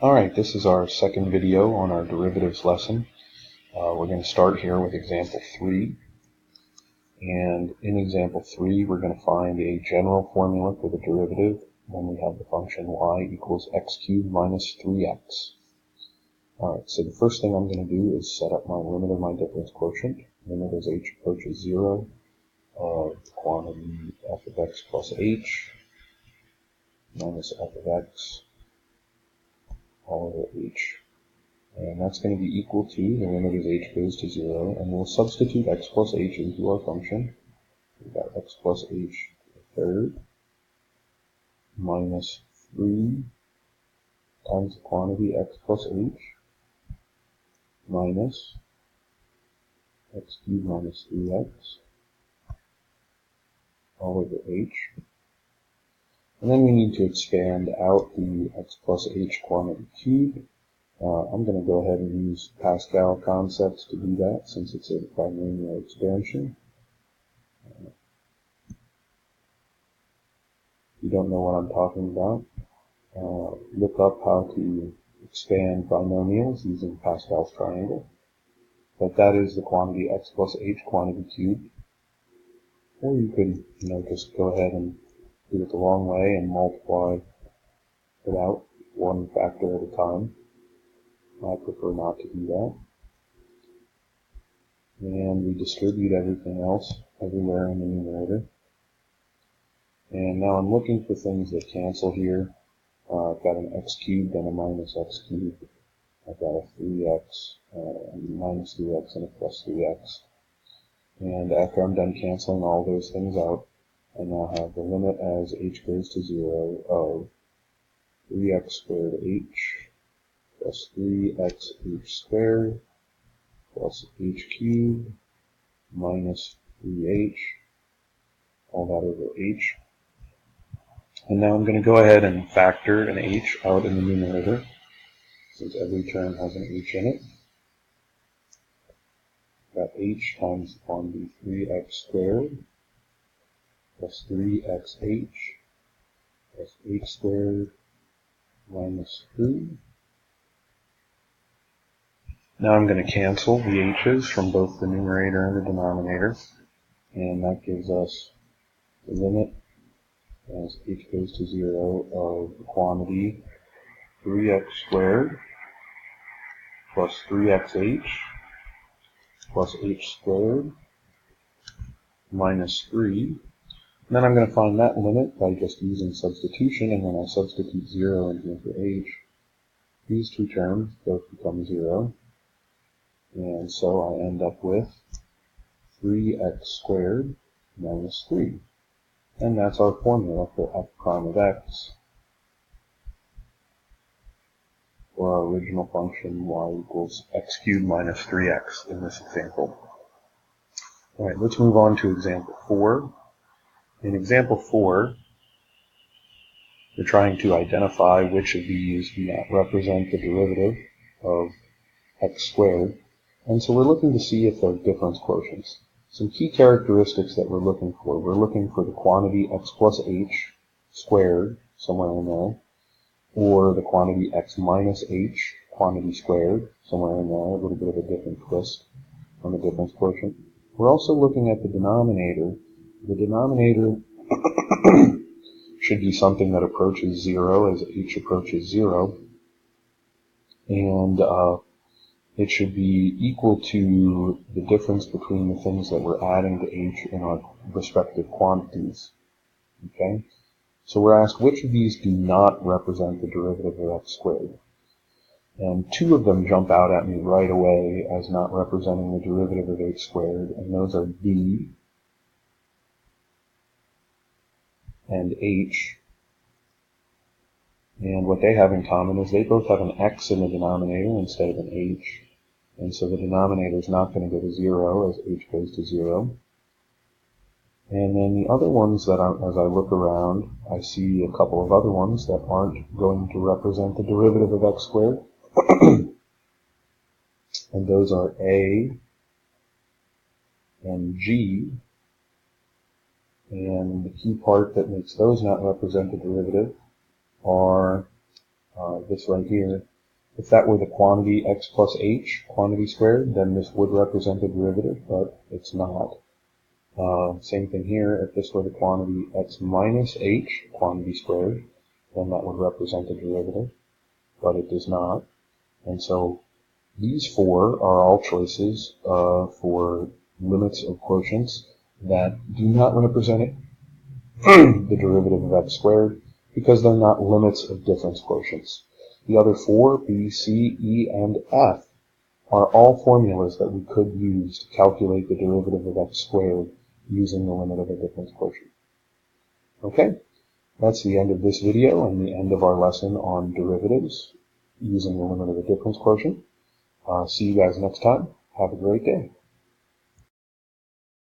Alright, this is our second video on our derivatives lesson. We're going to start here with example 3. And in example 3, we're going to find a general formula for the derivative when we have the function y equals x cubed minus 3x. Alright, so the first thing I'm going to do is set up my limit of my difference quotient. Limit as h approaches 0 of quantity f of x plus h minus f of x all over h. And that's going to be equal to, the limit as h goes to 0, and we'll substitute x plus h into our function. We've got x plus h to the third minus 3 times the quantity x plus h minus x cubed minus 3x all over h. And then we need to expand out the x plus h quantity cubed. I'm going to go ahead and use Pascal concepts to do that since it's a binomial expansion. If you don't know what I'm talking about, look up how to expand binomials using Pascal's triangle. But that is the quantity x plus h quantity cubed. Or you could, just go ahead and do it the long way and multiply it out one factor at a time. I prefer not to do that. And we distribute everything else everywhere in the numerator. And now I'm looking for things that cancel here. I've got an x cubed and a minus x cubed. I've got a 3x, minus 3x, and a plus 3x. And after I'm done canceling all those things out, I now have the limit as h goes to 0 of 3x squared h plus 3xh squared plus h cubed minus 3h, all that over h. And now I'm going to go ahead and factor an h out in the numerator, since every term has an h in it. Got h times the quantity 3x squared plus 3xh plus h squared minus 3. Now I'm going to cancel the h's from both the numerator and the denominator, and that gives us the limit as h goes to 0 of the quantity 3x squared plus 3xh plus h squared minus 3. And then I'm going to find that limit by just using substitution, and when I substitute 0 in here for h, these two terms both become 0. And so I end up with 3x squared minus 3. And that's our formula for f prime of x, for our original function y equals x cubed minus 3x in this example. Alright, let's move on to example 4. In example 4, we're trying to identify which of these do not represent the derivative of x squared. And so we're looking to see if they're difference quotients. Some key characteristics that we're looking for. We're looking for the quantity x plus h squared, somewhere in there, or the quantity x minus h, quantity squared, somewhere in there, a little bit of a different twist on the difference quotient. We're also looking at the denominator. The denominator should be something that approaches 0 as h approaches 0, and it should be equal to the difference between the things that we're adding to h in our respective quantities. Okay? So we're asked which of these do not represent the derivative of x squared. And two of them jump out at me right away as not representing the derivative of h squared, and those are b and h. And what they have in common is they both have an x in the denominator instead of an h. And so the denominator is not going to go to 0 as h goes to 0. And then the other ones that as I look around, I see a couple of other ones that aren't going to represent the derivative of x squared. And those are a and g. And the key part that makes those not represent the derivative are this right here, if that were the quantity x plus h, quantity squared, then this would represent a derivative, but it's not. Same thing here, if this were the quantity x minus h, quantity squared, then that would represent a derivative, but it does not. And so these four are all choices for limits of quotients that do not represent the derivative of x squared, because they're not limits of difference quotients. The other four, b, c, e, and f, are all formulas that we could use to calculate the derivative of x squared using the limit of a difference quotient. Okay, that's the end of this video and the end of our lesson on derivatives using the limit of a difference quotient. See you guys next time. Have a great day.